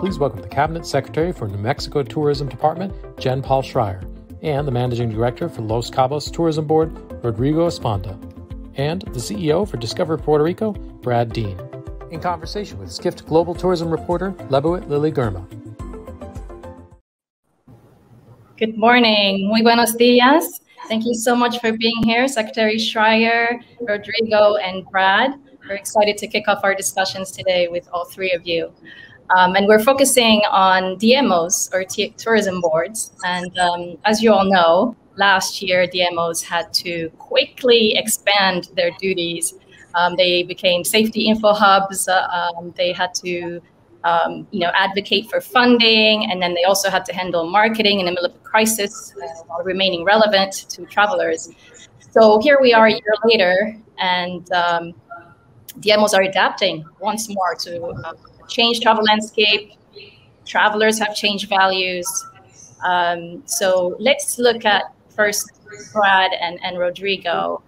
please welcome the Cabinet Secretary for New Mexico Tourism Department, Jen Paul Schroer, and the Managing Director for Los Cabos Tourism Board, Rodrigo Esponda, and the CEO for Discover Puerto Rico, Brad Dean, in conversation with Skift Global Tourism reporter, Lebawit Girma. Good morning. Muy buenos dias. Thank you so much for being here, Secretary Schroer, Rodrigo, and Brad. We're excited to kick off our discussions today with all three of you. And we're focusing on DMOs, or tourism boards. And as you all know, last year, DMOs had to quickly expand their duties. They became safety info hubs. They had to advocate for funding, and then they also had to handle marketing in the middle of a crisis while remaining relevant to travelers. So here we are a year later, and DMOs are adapting once more to change travel landscape. Travelers have changed values. So let's look at first Brad and Rodrigo.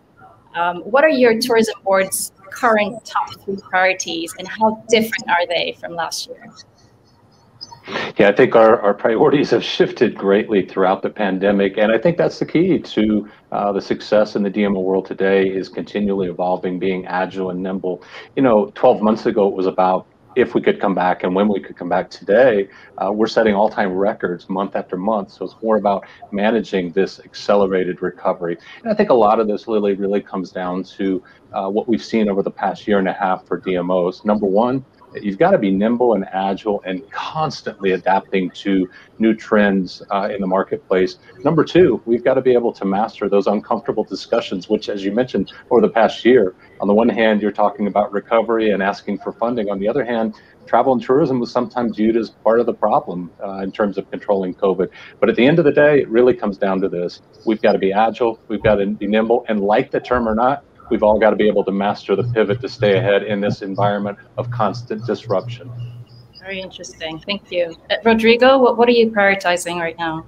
What are your tourism board's current top 3 priorities, and how different are they from last year? Yeah, I think our priorities have shifted greatly throughout the pandemic, and I think that's the key to the success in the DMO world today is continually evolving, being agile and nimble. 12 months ago, it was about if we could come back and when we could come back. Today, we're setting all-time records month after month. So it's more about managing this accelerated recovery. And I think a lot of this really comes down to what we've seen over the past year and a half for DMOs. Number one, you've got to be nimble and agile and constantly adapting to new trends in the marketplace. Number two, we've got to be able to master those uncomfortable discussions, which, as you mentioned, over the past year, on the one hand, you're talking about recovery and asking for funding. On the other hand, travel and tourism was sometimes viewed as part of the problem in terms of controlling COVID. But at the end of the day, it really comes down to this. We've got to be agile, we've got to be nimble, and like the term or not, we've all got to be able to master the pivot to stay ahead in this environment of constant disruption. Very interesting. Thank you. Rodrigo, what are you prioritizing right now?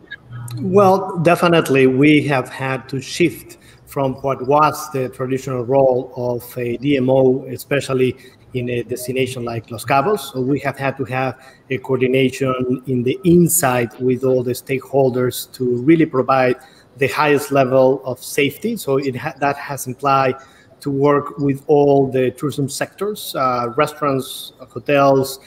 Well, definitely we have had to shift from what was the traditional role of a DMO, especially in a destination like Los Cabos. So we have had to have a coordination in the inside with all the stakeholders to really provide the highest level of safety. So that has implied to work with all the tourism sectors, restaurants, hotels,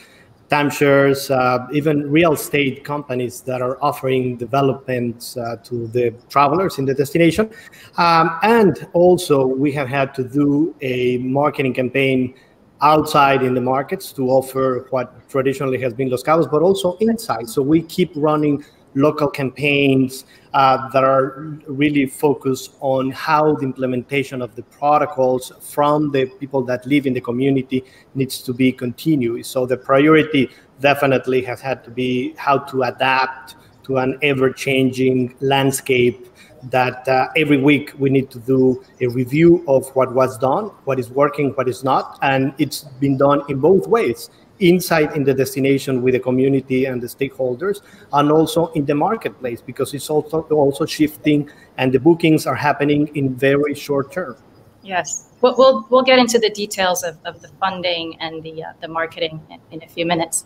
timeshares, even real estate companies that are offering developments to the travelers in the destination. And also we have had to do a marketing campaign outside in the markets to offer what traditionally has been Los Cabos, but also inside. So we keep running local campaigns that are really focused on how the implementation of the protocols from the people that live in the community needs to be continuous. So the priority definitely has had to be how to adapt to an ever-changing landscape that every week we need to do a review of what was done, what is working, what is not, and it's been done in both ways. Inside in the destination with the community and the stakeholders, and also in the marketplace, because it's also shifting and the bookings are happening in very short term. Yes, we'll get into the details of the funding and the marketing in a few minutes.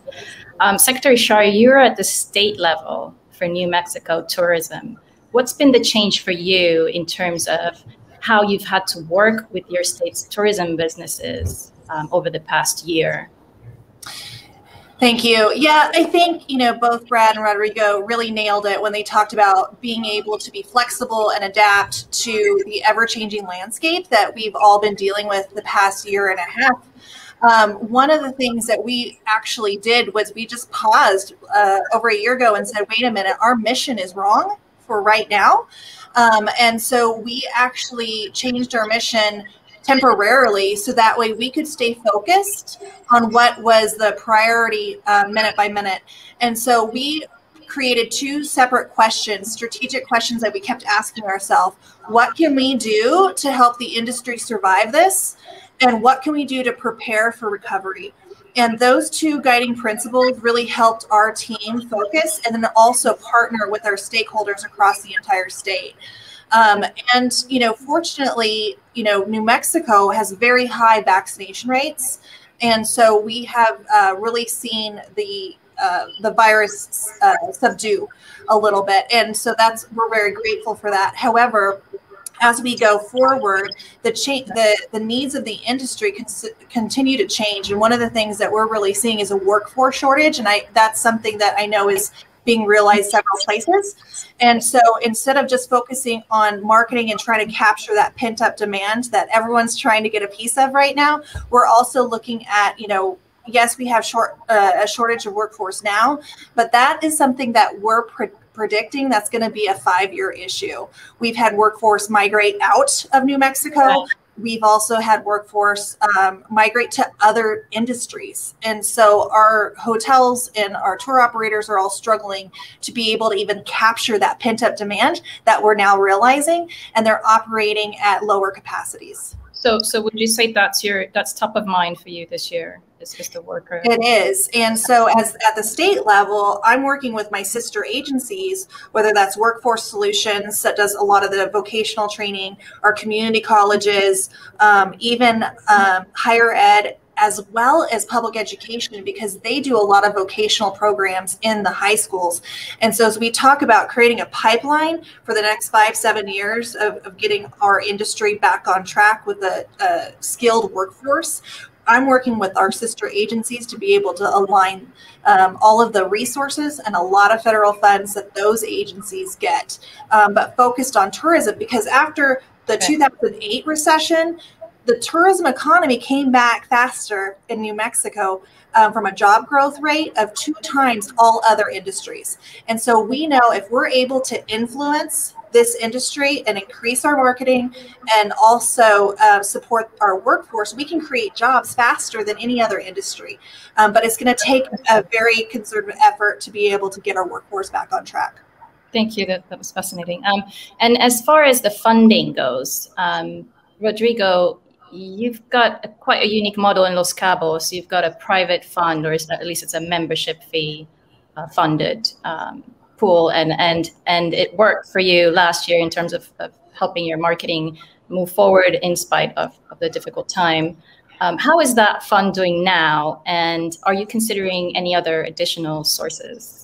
Secretary Schroer, you're at the state level for New Mexico tourism. What's been the change for you in terms of how you've had to work with your state's tourism businesses over the past year? Thank you. Yeah, I think, both Brad and Rodrigo really nailed it when they talked about being able to be flexible and adapt to the ever-changing landscape that we've all been dealing with the past year and a half. One of the things that we actually did was we just paused over a year ago and said, wait a minute, our mission is wrong for right now. And so we actually changed our mission temporarily so that way we could stay focused on what was the priority minute by minute. And so we created 2 separate questions, strategic questions that we kept asking ourselves. What can we do to help the industry survive this? And what can we do to prepare for recovery? And those 2 guiding principles really helped our team focus and then also partner with our stakeholders across the entire state. Fortunately, New Mexico has very high vaccination rates. And so we have really seen the the virus subdue a little bit. And so we're very grateful for that. However, as we go forward, the needs of the industry continue to change. And one of the things that we're really seeing is a workforce shortage. And that's something that I know is being realized several places. And so instead of just focusing on marketing and trying to capture that pent up demand that everyone's trying to get a piece of right now, we're also looking at, yes, we have a shortage of workforce now, but that is something that we're predicting that's going to be a 5-year issue. We've had workforce migrate out of New Mexico. We've also had workforce migrate to other industries. And so our hotels and our tour operators are all struggling to be able to even capture that pent-up demand that we're now realizing, and they're operating at lower capacities. So would you say that's top of mind for you this year? It's just the worker. It is. And so at the state level, I'm working with my sister agencies, whether that's Workforce Solutions that does a lot of the vocational training, our community colleges, even higher ed, as well as public education, because they do a lot of vocational programs in the high schools. And so as we talk about creating a pipeline for the next 5-7 years of getting our industry back on track with a skilled workforce, I'm working with our sister agencies to be able to align all of the resources and a lot of federal funds that those agencies get, but focused on tourism, because after the 2008 recession, the tourism economy came back faster in New Mexico from a job growth rate of 2 times all other industries. And so we know if we're able to influence this industry and increase our marketing and also support our workforce, we can create jobs faster than any other industry. But it's going to take a very concerted effort to be able to get our workforce back on track. Thank you. That was fascinating. And as far as the funding goes, Rodrigo, you've got quite a unique model in Los Cabos. You've got a private fund, or at least it's a membership fee funded pool, and it worked for you last year in terms of helping your marketing move forward in spite of the difficult time. How is that fund doing now, and are you considering any other additional sources?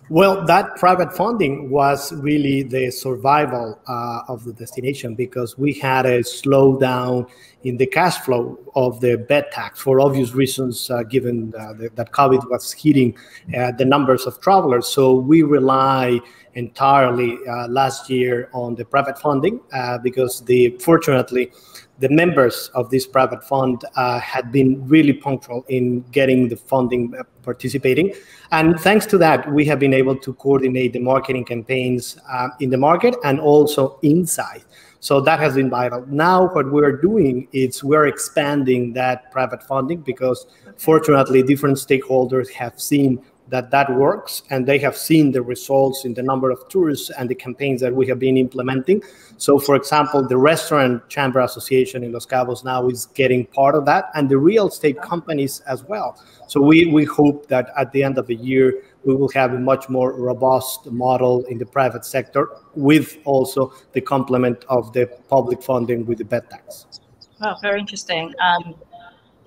Well, that private funding was really the survival of the destination, because we had a slowdown in the cash flow of the bed tax for obvious reasons, given that COVID was hitting the numbers of travelers. So we rely entirely last year on the private funding because fortunately, the members of this private fund had been really punctual in getting the funding participating. And thanks to that, we have been able to coordinate the marketing campaigns in the market and also inside. So that has been vital. Now what we're doing is we're expanding that private funding, because fortunately different stakeholders have seen that works, and they have seen the results in the number of tourists and the campaigns that we have been implementing. So for example, the Restaurant Chamber Association in Los Cabos now is getting part of that, and the real estate companies as well. So we hope that at the end of the year, we will have a much more robust model in the private sector, with also the complement of the public funding with the bed tax. Wow, very interesting.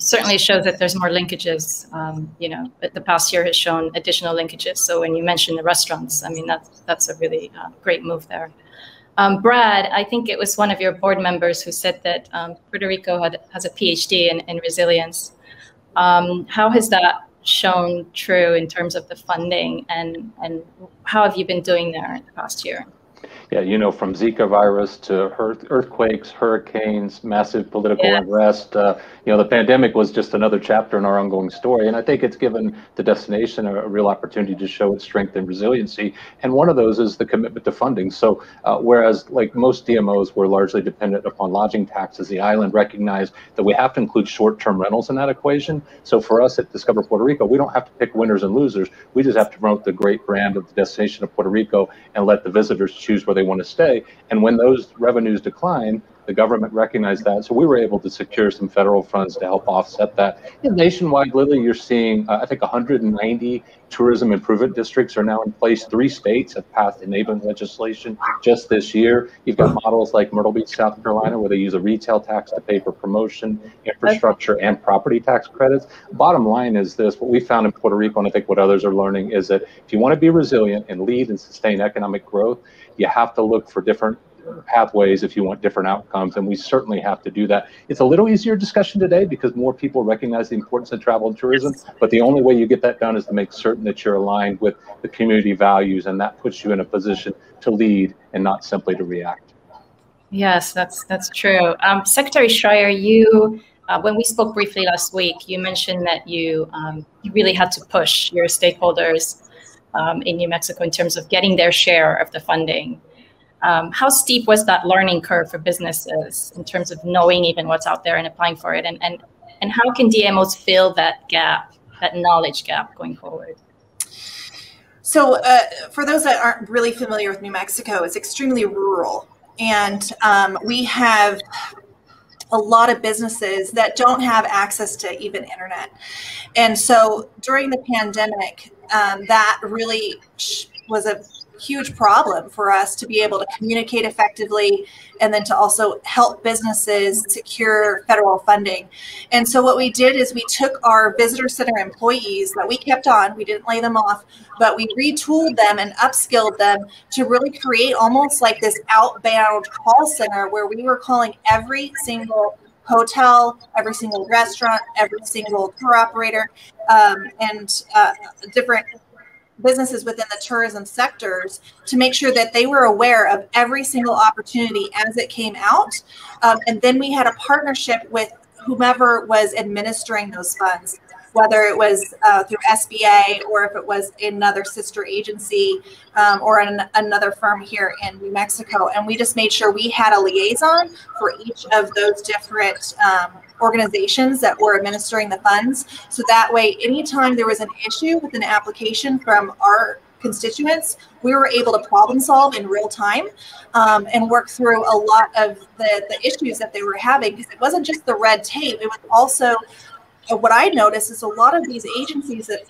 Certainly shows that there's more linkages. The past year has shown additional linkages. So when you mention the restaurants, I mean, that's a really great move there. Brad, I think it was one of your board members who said that Puerto Rico has a PhD in resilience. How has that shown true in terms of the funding, and how have you been doing there the past year? Yeah, from Zika virus to earthquakes, hurricanes, massive political unrest, the pandemic was just another chapter in our ongoing story. And I think it's given the destination a real opportunity to show its strength and resiliency. And one of those is the commitment to funding. So whereas like most DMOs were largely dependent upon lodging taxes, the island recognized that we have to include short-term rentals in that equation. So for us at Discover Puerto Rico, we don't have to pick winners and losers. We just have to promote the great brand of the destination of Puerto Rico and let the visitors choose where they want to stay. And when those revenues decline, The government recognized that, so we were able to secure some federal funds to help offset that. And nationwide, Lily, you're seeing, I think 190 tourism improvement districts are now in place. 3 states have passed enabling legislation just this year. You've got models like Myrtle Beach, South Carolina, where they use a retail tax to pay for promotion, infrastructure, and property tax credits. Bottom line is this: what we found in Puerto Rico, and I think what others are learning, is that if you want to be resilient and lead and sustain economic growth, you have to look for different pathways if you want different outcomes, and we certainly have to do that. It's a little easier discussion today because more people recognize the importance of travel and tourism, but the only way you get that done is to make certain that you're aligned with the community values, and that puts you in a position to lead and not simply to react. Yes, that's true. Secretary Schroer, you, when we spoke briefly last week, you mentioned that you really had to push your stakeholders in New Mexico in terms of getting their share of the funding. How steep was that learning curve for businesses in terms of knowing even what's out there and applying for it? And how can DMOs fill that gap, that knowledge gap going forward? So for those that aren't really familiar with New Mexico, it's extremely rural. And we have a lot of businesses that don't have access to even internet. And so during the pandemic, that really was a huge problem for us to be able to communicate effectively and then to also help businesses secure federal funding. And so what we did is we took our visitor center employees that we kept on, we didn't lay them off, but we retooled them and upskilled them to really create almost like this outbound call center where we were calling every single hotel, every single restaurant, every single tour operator, and different businesses within the tourism sectors to make sure that they were aware of every single opportunity as it came out. And then we had a partnership with whomever was administering those funds, whether it was through SBA or if it was another sister agency or another firm here in New Mexico. And we just made sure we had a liaison for each of those different organizations that were administering the funds. So that way, anytime there was an issue with an application from our constituents, we were able to problem solve in real time and work through a lot of the issues that they were having, because it wasn't just the red tape, it was also what I noticed is a lot of these agencies that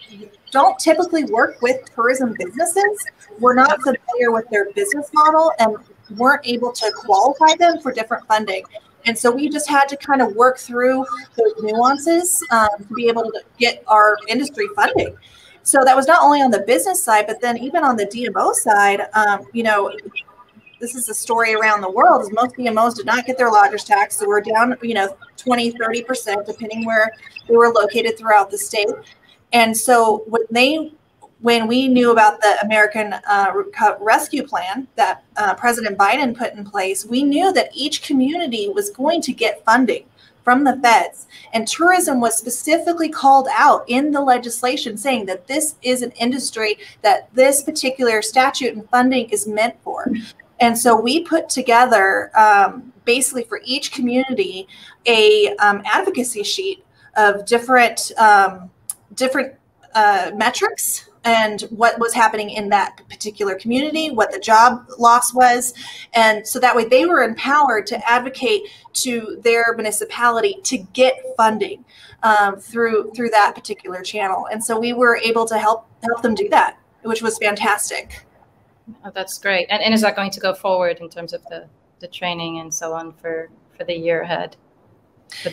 don't typically work with tourism businesses were not familiar with their business model and weren't able to qualify them for different funding. And so we just had to kind of work through those nuances to be able to get our industry funding. So that was not only on the business side, but then even on the DMO side, you know, this is a story around the world, is most DMOs did not get their lodgers tax. So we're down, you know, 20, 30%, depending where they were located throughout the state. And so when we knew about the American Rescue Plan that President Biden put in place, we knew that each community was going to get funding from the feds. And tourism was specifically called out in the legislation saying that this is an industry that this particular statute and funding is meant for. And so we put together basically for each community a advocacy sheet of different metrics and what was happening in that particular community, what the job loss was. And so that way they were empowered to advocate to their municipality to get funding through that particular channel. And so we were able to help them do that, which was fantastic. Oh, that's great. And is that going to go forward in terms of the training and so on for the year ahead?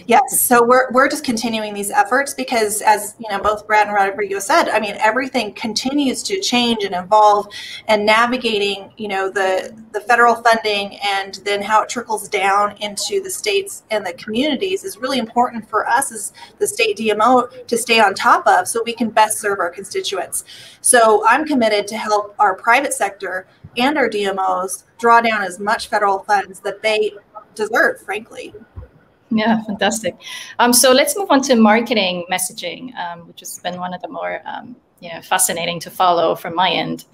Yes, so we're just continuing these efforts because, as you know, both Brad and Rodrigo said, I mean, everything continues to change and evolve, and navigating, you know, the federal funding and then how it trickles down into the states and the communities is really important for us as the state DMO to stay on top of, so we can best serve our constituents. So I'm committed to help our private sector and our DMOs draw down as much federal funds that they deserve, frankly. Yeah, fantastic. So let's move on to marketing messaging, which has been one of the more fascinating to follow from my end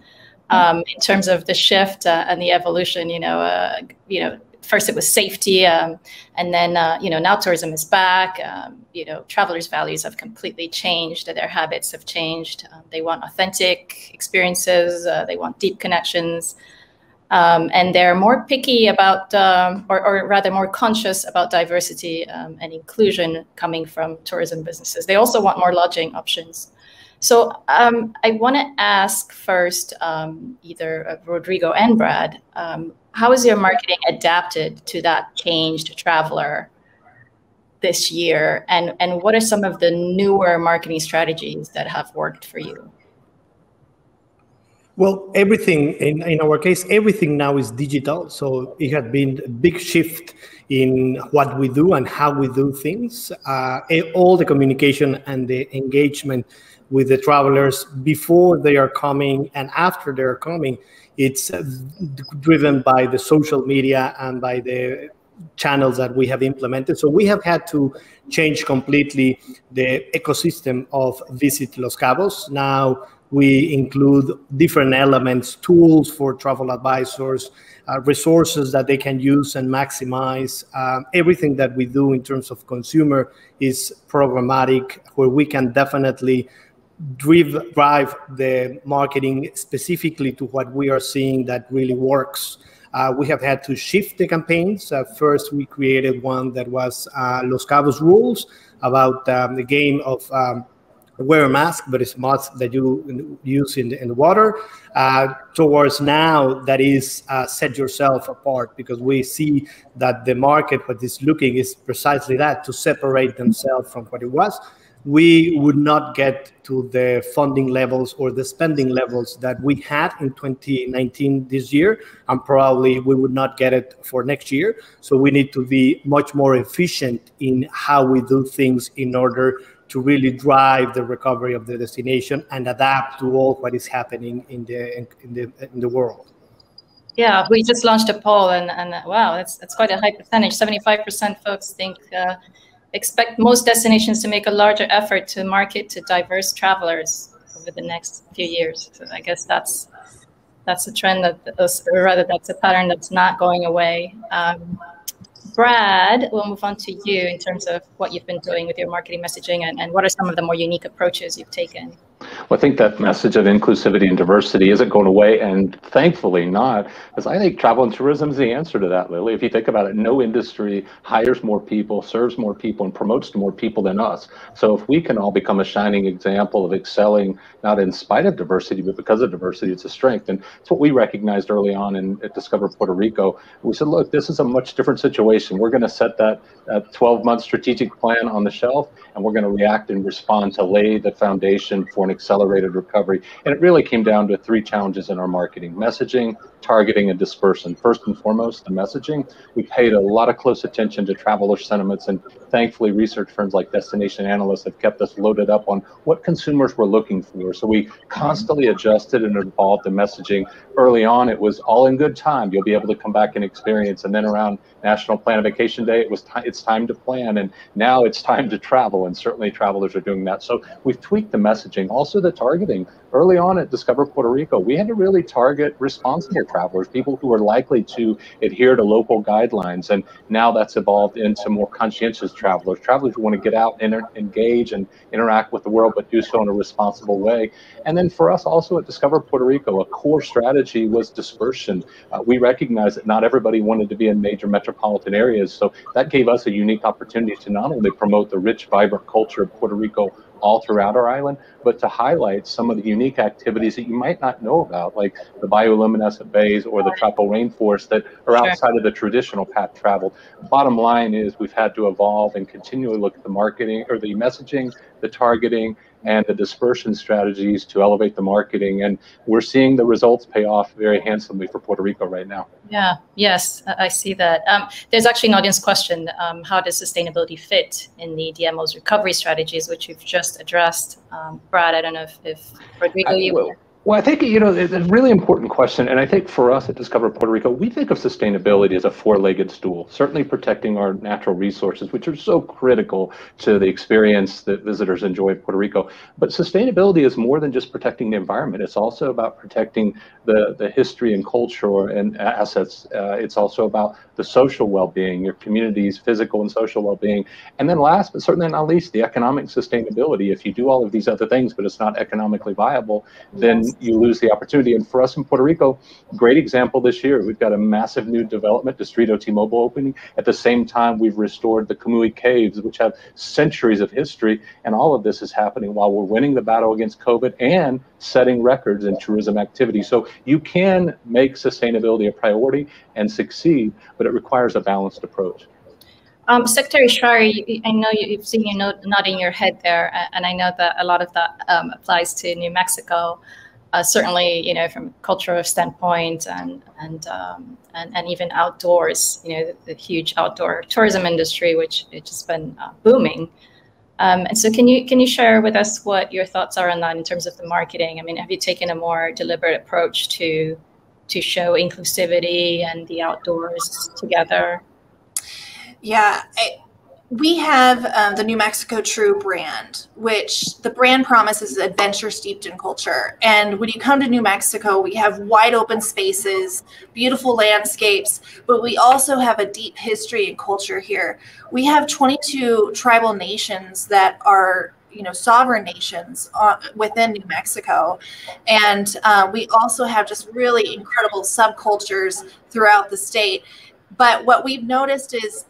in terms of the shift and the evolution. First it was safety, and then now tourism is back. Travelers' values have completely changed. Their habits have changed. They want authentic experiences. They want deep connections. And they're more picky about, or rather more conscious about diversity and inclusion coming from tourism businesses. They also want more lodging options. So I want to ask first, either Rodrigo and Brad, how has your marketing adapted to that changed traveler this year? And what are some of the newer marketing strategies that have worked for you? Well, everything, in our case, everything now is digital. So it had been a big shift in what we do and how we do things. All the communication and the engagement with the travelers before they are coming and after they're coming, it's driven by the social media and by the channels that we have implemented. So we have had to change completely the ecosystem of Visit Los Cabos. Now we include different elements, tools for travel advisors, resources that they can use and maximize. Everything that we do in terms of consumer is programmatic, where we can definitely drive the marketing specifically to what we are seeing that really works. We have had to shift the campaigns. First, we created one that was Los Cabos rules about the game of wear a mask, but it's a mask that you use in the water. Towards now, that is set yourself apart, because we see that the market, what is looking is precisely that, to separate themselves from what it was. We would not get to the funding levels or the spending levels that we had in 2019 this year, and probably we would not get it for next year. So we need to be much more efficient in how we do things in order to really drive the recovery of the destination and adapt to all what is happening in the world. Yeah, we just launched a poll, and wow, that's quite a high percentage. 75% folks think expect most destinations to make a larger effort to market to diverse travelers over the next few years. So I guess that's a trend or rather that's a pattern that's not going away. Brad, we'll move on to you in terms of what you've been doing with your marketing messaging and what are some of the more unique approaches you've taken? Well, I think that message of inclusivity and diversity isn't going away, and thankfully not, because I think travel and tourism is the answer to that, Lily. If you think about it, no industry hires more people, serves more people, and promotes to more people than us. So if we can all become a shining example of excelling, not in spite of diversity, but because of diversity, it's a strength. And it's what we recognized early on at Discover Puerto Rico. We said, look, this is a much different situation. We're going to set that 12-month strategic plan on the shelf, and we're going to react and respond to lay the foundation for an accelerated recovery. And it really came down to three challenges in our marketing: messaging, targeting, and dispersion. First and foremost, the messaging. We paid a lot of close attention to traveler sentiments, and thankfully research firms like Destination Analysts have kept us loaded up on what consumers were looking for. So we constantly adjusted and evolved the messaging. Early on, it was all in good time. You'll be able to come back and experience. And then around National Plan a Vacation Day, it's time to plan. And now it's time to travel. And certainly travelers are doing that. So we've tweaked the messaging. Also the targeting. Early on at Discover Puerto Rico, we had to really target responsible travelers, people who are likely to adhere to local guidelines. And now that's evolved into more conscientious travelers who want to get out and engage and interact with the world, but do so in a responsible way. And then for us also at Discover Puerto Rico, a core strategy was dispersion. We recognized that not everybody wanted to be in major metropolitan areas. So that gave us a unique opportunity to not only promote the rich, vibrant culture of Puerto Rico all throughout our island, but to highlight some of the unique activities that you might not know about, like the bioluminescent bays or the tropical rainforest that are outside of the traditional path traveled. Bottom line is we've had to evolve and continually look at the marketing or the messaging, the targeting, and the dispersion strategies to elevate the marketing. And we're seeing the results pay off very handsomely for Puerto Rico right now. Yeah, yes, I see that. There's actually an audience question. How does sustainability fit in the DMO's recovery strategies, which you've just addressed? Brad, I don't know if Rodrigo, you will. Well, I think, it's a really important question. And I think for us at Discover Puerto Rico, we think of sustainability as a four-legged stool, certainly protecting our natural resources, which are so critical to the experience that visitors enjoy in Puerto Rico. But sustainability is more than just protecting the environment. It's also about protecting the history and culture and assets. It's also about the social well-being, your community's physical and social well-being. And then last, but certainly not least, the economic sustainability. If you do all of these other things, but it's not economically viable, then then you lose the opportunity. And for us in Puerto Rico, great example this year. We've got a massive new development, Distrito T-Mobile opening. At the same time, we've restored the Kamui Caves, which have centuries of history. And all of this is happening while we're winning the battle against COVID and setting records in tourism activity. So you can make sustainability a priority and succeed, but it requires a balanced approach. Secretary Schroer, I know you've seen your nodding your head there, and I know that a lot of that applies to New Mexico. Certainly, you know, from a cultural standpoint and even outdoors, you know, the huge outdoor tourism industry, which it's just been booming. And so, can you share with us what your thoughts are on that in terms of the marketing? I mean, have you taken a more deliberate approach to show inclusivity and the outdoors together? Yeah, we have the New Mexico True brand, which the brand promise is adventure steeped in culture. And when you come to New Mexico, we have wide open spaces, beautiful landscapes, but we also have a deep history and culture here. We have 22 tribal nations that are, you know, sovereign nations within New Mexico. And we also have just really incredible subcultures throughout the state. But what we've noticed is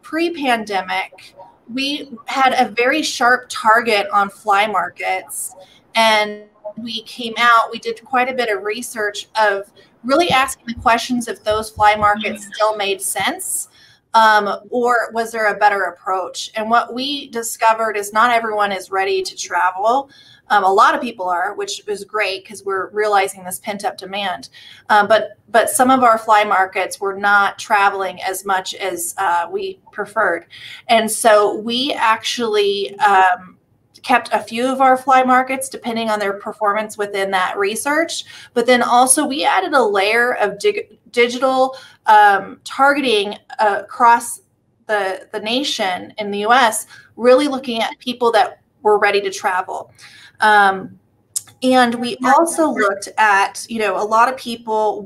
pre-pandemic, we had a very sharp target on fly markets. And we came out, we did quite a bit of research of really asking the questions if those fly markets still made sense, or was there a better approach? And what we discovered is not everyone is ready to travel. A lot of people are, which is great because we're realizing this pent-up demand. But some of our fly markets were not traveling as much as we preferred. And so we actually kept a few of our fly markets depending on their performance within that research. But then also we added a layer of digital targeting across the nation in the US, really looking at people that were ready to travel. And we also looked at, you know, a lot of people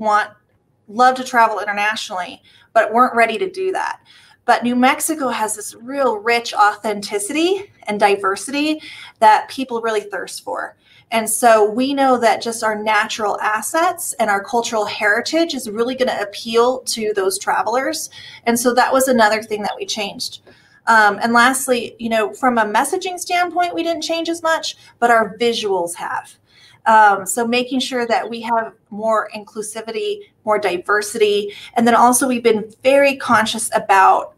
love to travel internationally, but weren't ready to do that. But New Mexico has this real rich authenticity and diversity that people really thirst for. And so we know that just our natural assets and our cultural heritage is really going to appeal to those travelers. And so that was another thing that we changed. And lastly, you know, from a messaging standpoint, we didn't change as much, but our visuals have. So making sure that we have more inclusivity, more diversity. And then also we've been very conscious about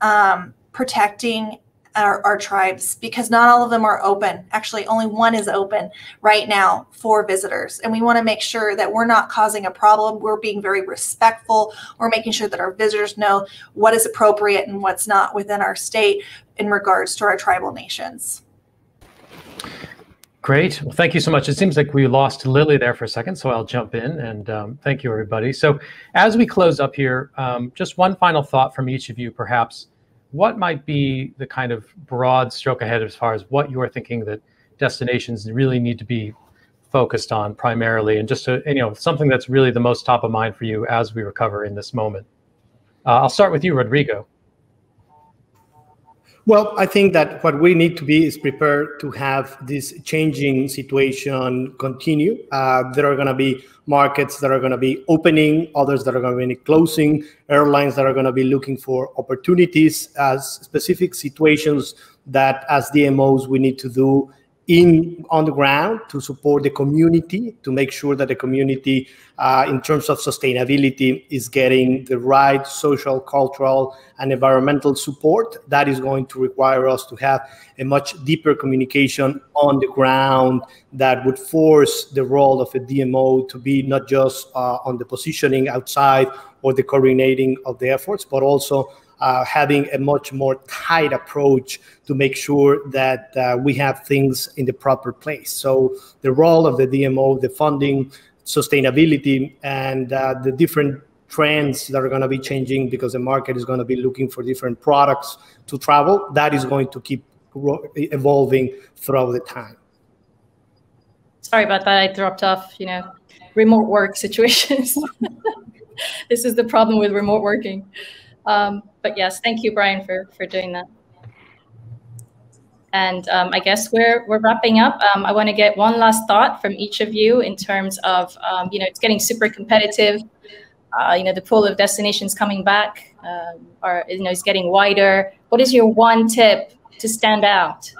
protecting our tribes, because not all of them are open. Actually, only one is open right now for visitors. And we want to make sure that we're not causing a problem. We're being very respectful. We're making sure that our visitors know what is appropriate and what's not within our state in regards to our tribal nations. Great. Well, thank you so much. It seems like we lost Lily there for a second, so I'll jump in and thank you, everybody. So as we close up here, just one final thought from each of you, perhaps. What might be the kind of broad stroke ahead as far as what you're thinking that destinations really need to be focused on primarily, and just to, you know, something that's really the most top of mind for you as we recover in this moment? I'll start with you, Rodrigo. Well, I think that what we need to be is prepared to have this changing situation continue. There are going to be markets that are going to be opening, others that are going to be closing, airlines that are going to be looking for opportunities as specific situations that as DMOs we need to do on the ground to support the community, to make sure that the community in terms of sustainability is getting the right social, cultural, and environmental support. That is going to require us to have a much deeper communication on the ground that would force the role of a DMO to be not just on the positioning outside or the coordinating of the efforts, but also having a much more tight approach to make sure that we have things in the proper place. So the role of the DMO, the funding, sustainability, and the different trends that are going to be changing because the market is going to be looking for different products to travel, that is going to keep evolving throughout the time. Sorry about that. I dropped off, you know, remote work situations. This is the problem with remote working. But yes, thank you, Brian, for doing that. And I guess we're wrapping up. I want to get one last thought from each of you in terms of, it's getting super competitive. The pool of destinations coming back, is getting wider. What is your one tip to stand out?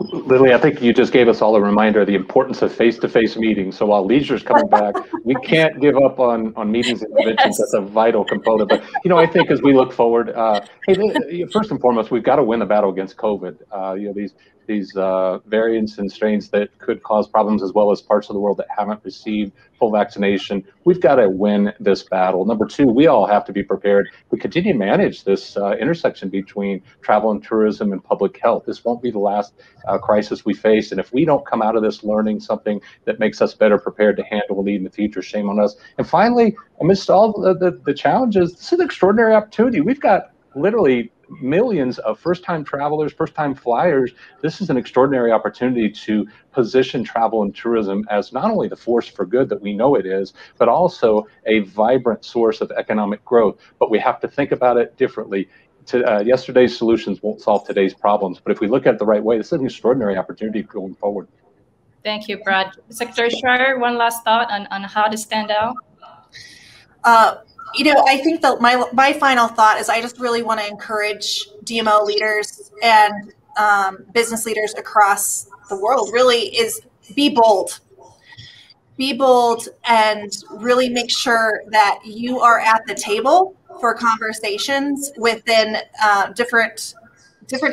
Lily, I think you just gave us all a reminder of the importance of face-to-face meetings. So while leisure's coming back, we can't give up on meetings and conventions. Yes. That's a vital component. But, I think as we look forward, first and foremost, we've got to win the battle against COVID. These variants and strains that could cause problems, as well as parts of the world that haven't received full vaccination. We've got to win this battle. Number two, we all have to be prepared. We continue to manage this intersection between travel and tourism and public health. This won't be the last crisis we face. And if we don't come out of this learning something that makes us better prepared to handle a lead in the future, shame on us. And finally, amidst all the challenges, this is an extraordinary opportunity. We've got literally millions of first-time travelers, first-time flyers. This is an extraordinary opportunity to position travel and tourism as not only the force for good that we know it is, but also a vibrant source of economic growth. But we have to think about it differently. Yesterday's solutions won't solve today's problems, but if we look at it the right way, this is an extraordinary opportunity going forward. Thank you, Brad. Secretary Schroer, one last thought on how to stand out? I think that my final thought is I just really want to encourage DMO leaders and business leaders across the world really is be bold. Be bold and really make sure that you are at the table for conversations within different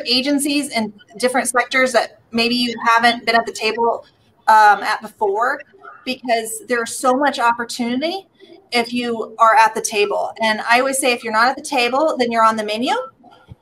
agencies and different sectors that maybe you haven't been at the table at before, because there's so much opportunity if you are at the table. And I always say, if you're not at the table, then you're on the menu.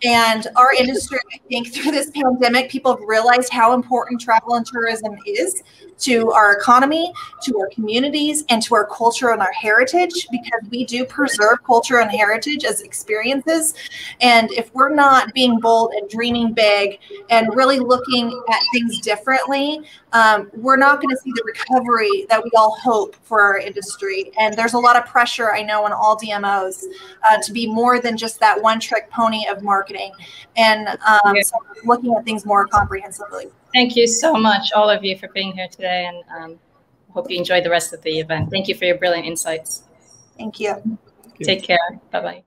And our industry, I think through this pandemic, people have realized how important travel and tourism is to our economy, to our communities, and to our culture and our heritage, because we do preserve culture and heritage as experiences. And if we're not being bold and dreaming big and really looking at things differently, we're not going to see the recovery that we all hope for our industry. And there's a lot of pressure, I know, on all DMOs to be more than just that one-trick pony of marketing, and so looking at things more comprehensively. Thank you so much, all of you, for being here today, and hope you enjoy the rest of the event. Thank you for your brilliant insights. Thank you. Take care. Bye-bye.